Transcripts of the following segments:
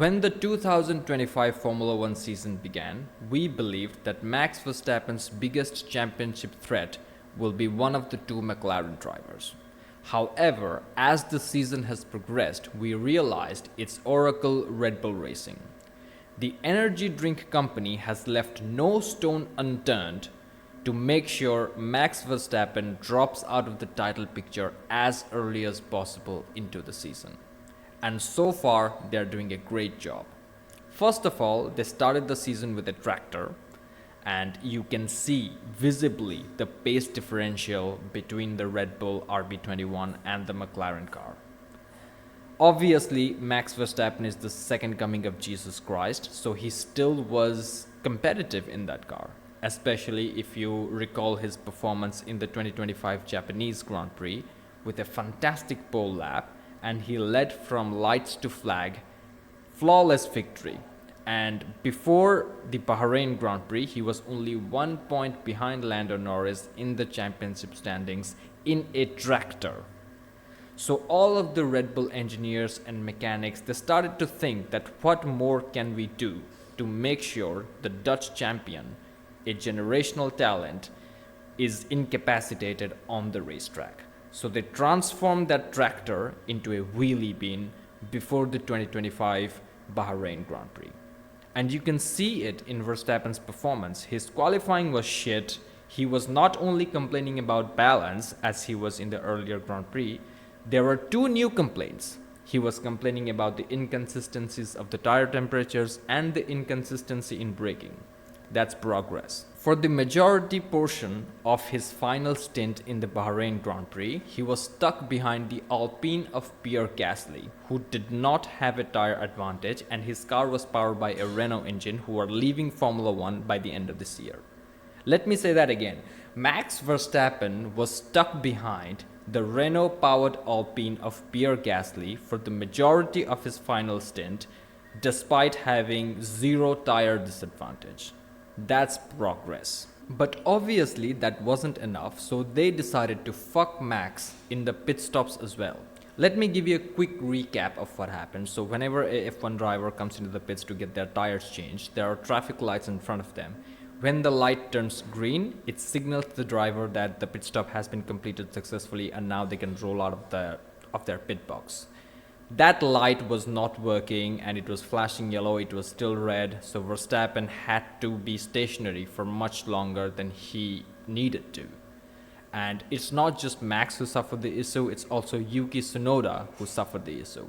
When the 2025 Formula One season began, we believed that Max Verstappen's biggest championship threat will be one of the two McLaren drivers. However, as the season has progressed, we realized it's Oracle Red Bull Racing. The energy drink company has left no stone unturned to make sure Max Verstappen drops out of the title picture as early as possible into the season. And so far, they're doing a great job. First of all, they started the season with a tractor, and you can see visibly the pace differential between the Red Bull RB21 and the McLaren car. Obviously, Max Verstappen is the second coming of Jesus Christ, so he still was competitive in that car, especially if you recall his performance in the 2025 Japanese Grand Prix with a fantastic pole lap, and he led from lights to flag, flawless victory. And before the Bahrain Grand Prix, he was only 1 point behind Lando Norris in the championship standings in a tractor. So all of the Red Bull engineers and mechanics, they started to think that what more can we do to make sure the Dutch champion, a generational talent, is incapacitated on the racetrack. So they transformed that tractor into a wheelie bin before the 2025 Bahrain Grand Prix. And you can see it in Verstappen's performance. His qualifying was shit. He was not only complaining about balance as he was in the earlier Grand Prix, there were two new complaints. He was complaining about the inconsistencies of the tire temperatures and the inconsistency in braking. That's progress. For the majority portion of his final stint in the Bahrain Grand Prix, he was stuck behind the Alpine of Pierre Gasly, who did not have a tire advantage, and his car was powered by a Renault engine, who are leaving Formula One by the end of this year. Let me say that again. Max Verstappen was stuck behind the Renault-powered Alpine of Pierre Gasly for the majority of his final stint, despite having zero tire disadvantage. That's progress. But obviously that wasn't enough, so they decided to fuck Max in the pit stops as well. Let me give you a quick recap of what happened. So whenever a F1 driver comes into the pits to get their tires changed, there are traffic lights in front of them. When the light turns green, it signals the driver that the pit stop has been completed successfully and now they can roll out of their pit box. That light was not working and it was flashing yellow, it was still red, so Verstappen had to be stationary for much longer than he needed to. And it's not just Max who suffered the issue, it's also Yuki Tsunoda who suffered the issue.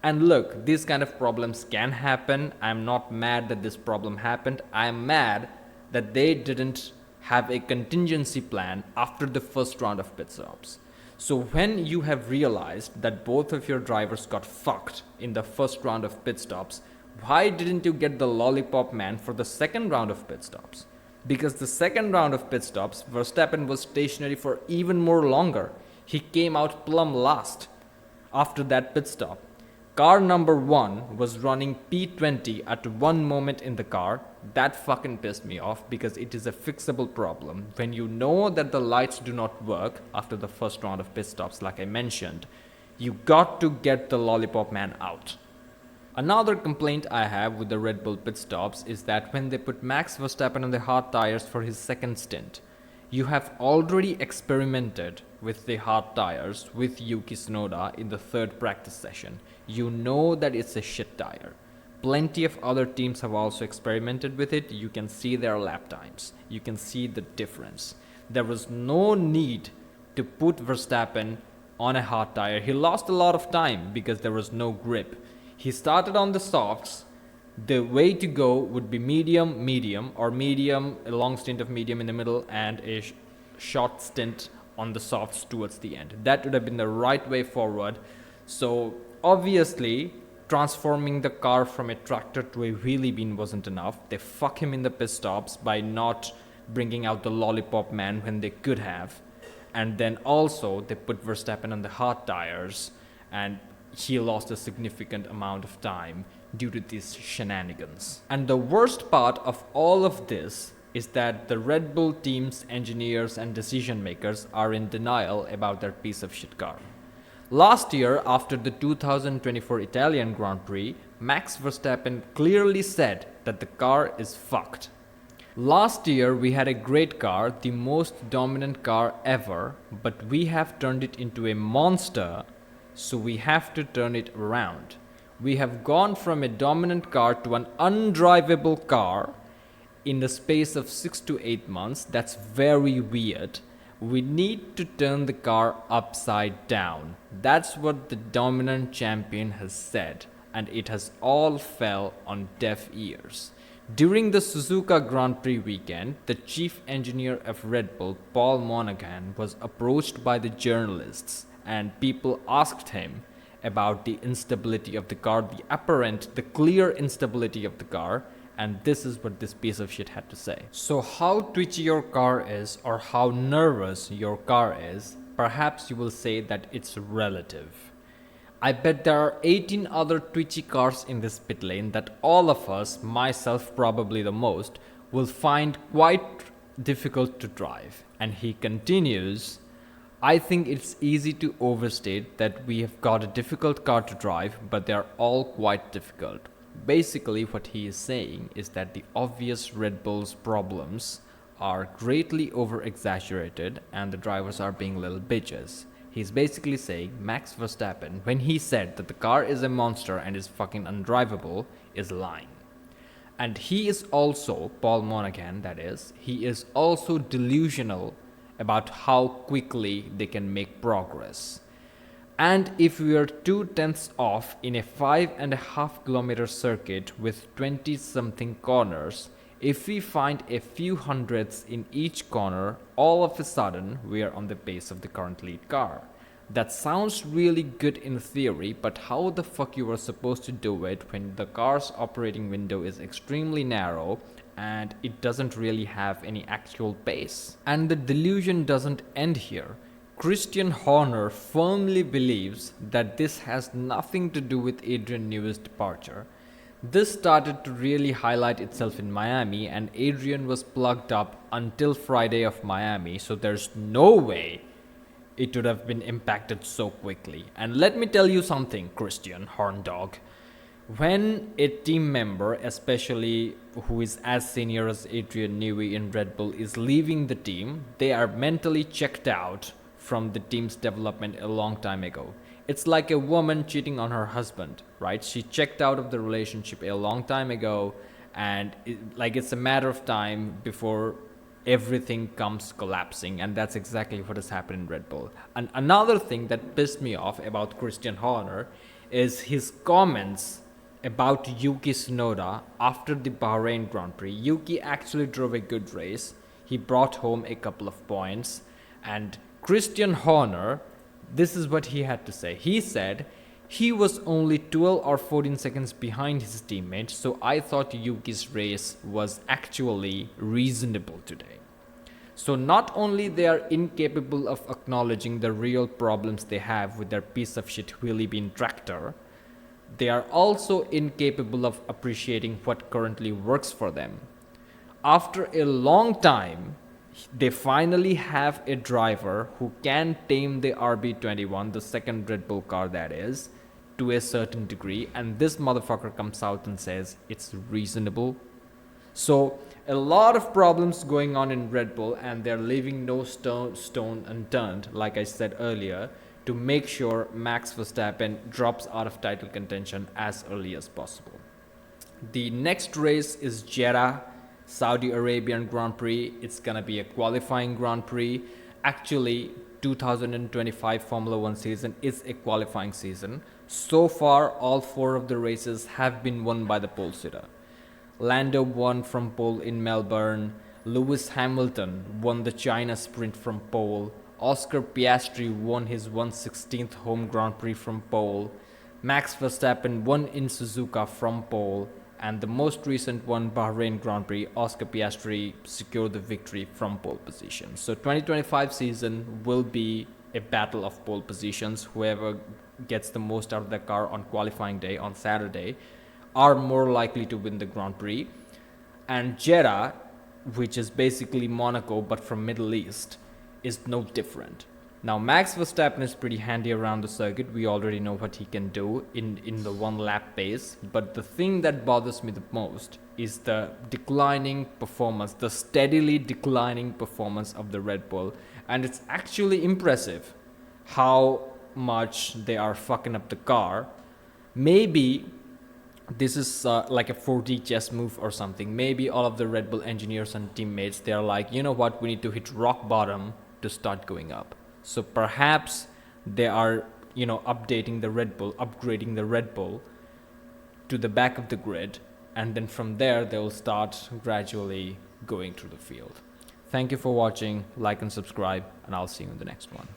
And look, these kind of problems can happen. I'm not mad that this problem happened. I'm mad that they didn't have a contingency plan after the first round of pit stops. So when you have realized that both of your drivers got fucked in the first round of pit stops, why didn't you get the lollipop man for the second round of pit stops? Because the second round of pit stops, Verstappen was stationary for even more longer. He came out plumb last after that pit stop. Car number 1 was running P20 at one moment in the car. That fucking pissed me off because it is a fixable problem. When you know that the lights do not work after the first round of pit stops, like I mentioned, you got to get the lollipop man out. Another complaint I have with the Red Bull pit stops is that when they put Max Verstappen on the hard tires for his second stint, you have already experimented with the hard tires with Yuki Tsunoda in the third practice session. You know that it's a shit tire. Plenty of other teams have also experimented with it. You can see their lap times. You can see the difference. There was no need to put Verstappen on a hard tire. He lost a lot of time because there was no grip. He started on the softs. The way to go would be medium, medium, or medium, a long stint of medium in the middle, and a short stint on the softs towards the end. That would have been the right way forward. So obviously, transforming the car from a tractor to a wheelie bin wasn't enough. They fuck him in the pit stops by not bringing out the lollipop man when they could have. And then also, they put Verstappen on the hard tires, and he lost a significant amount of time due to these shenanigans. And the worst part of all of this is that the Red Bull team's engineers and decision makers are in denial about their piece of shit car. Last year, after the 2024 Italian Grand Prix, Max Verstappen clearly said that the car is fucked. Last year we had a great car, the most dominant car ever, but we have turned it into a monster, so we have to turn it around. We have gone from a dominant car to an undrivable car in the space of 6 to 8 months. That's very weird. We need to turn the car upside down. That's what the dominant champion has said, and it has all fell on deaf ears. During the Suzuka Grand Prix weekend, the chief engineer of Red Bull, Paul Monaghan, was approached by the journalists, and people asked him about the instability of the car, the clear instability of the car, and this is what this piece of shit had to say. So how twitchy your car is, or how nervous your car is, perhaps you will say that it's relative. I bet there are 18 other twitchy cars in this pit lane that all of us, myself probably the most, will find quite difficult to drive. And he continues, I think it's easy to overstate that we have got a difficult car to drive, but they're all quite difficult. Basically, what he is saying is that the obvious Red Bull's problems are greatly over-exaggerated and the drivers are being little bitches. He's basically saying Max Verstappen, when he said that the car is a monster and is fucking undrivable, is lying. And he is also, Paul Monaghan that is, he is also delusional about how quickly they can make progress. And if we are 2/10 off in a 5.5 kilometer circuit with 20 something corners, if we find a few hundredths in each corner, all of a sudden we are on the pace of the current lead car. That sounds really good in theory, but how the fuck you are supposed to do it when the car's operating window is extremely narrow and it doesn't really have any actual pace? And the delusion doesn't end here. Christian Horner firmly believes that this has nothing to do with Adrian Newey's departure. This started to really highlight itself in Miami, and Adrian was plugged up until Friday of Miami, so there's no way it would have been impacted so quickly. And let me tell you something, Christian Horndog. When a team member, especially who is as senior as Adrian Newey in Red Bull, is leaving the team, they are mentally checked out from the team's development a long time ago. It's like a woman cheating on her husband, right? She checked out of the relationship a long time ago, and it's a matter of time before everything comes collapsing, and that's exactly what has happened in Red Bull. And another thing that pissed me off about Christian Horner is his comments about Yuki Tsunoda after the Bahrain Grand Prix. Yuki actually drove a good race. He brought home a couple of points, and Christian Horner, this is what he had to say. He said he was only 12 or 14 seconds behind his teammates, so I thought Yuki's race was actually reasonable today. So not only they are incapable of acknowledging the real problems they have with their piece of shit wheelie bean tractor, they are also incapable of appreciating what currently works for them. After a long time, they finally have a driver who can tame the RB21, the second Red Bull car that is, to a certain degree, and this motherfucker comes out and says it's reasonable. So a lot of problems going on in Red Bull, and they're leaving no stone unturned, like I said earlier, to make sure Max Verstappen drops out of title contention as early as possible. The next race is Jeddah, Saudi Arabian Grand Prix. It's gonna be a qualifying Grand Prix. Actually, 2025 Formula 1 season is a qualifying season. So far, all 4 of the races have been won by the pole sitter. Lando won from pole in Melbourne. Lewis Hamilton won the China sprint from pole. Oscar Piastri won his 116th home Grand Prix from pole. Max Verstappen won in Suzuka from pole. And the most recent one, Bahrain Grand Prix, Oscar Piastri secured the victory from pole position. So 2025 season will be a battle of pole positions. Whoever gets the most out of their car on qualifying day on Saturday are more likely to win the Grand Prix. And Jeddah, which is basically Monaco but from Middle East, is no different. Now, Max Verstappen is pretty handy around the circuit. We already know what he can do in the one lap pace. But the thing that bothers me the most is the declining performance, the steadily declining performance of the Red Bull. And it's actually impressive how much they are fucking up the car. Maybe this is like a 4D chess move or something. Maybe all of the Red Bull engineers and teammates, they're like, you know what, we need to hit rock bottom to start going up. So perhaps they are, updating the Red Bull, upgrading the Red Bull to the back of the grid, and then from there they will start gradually going through the field. Thank you for watching, like and subscribe, and I'll see you in the next one.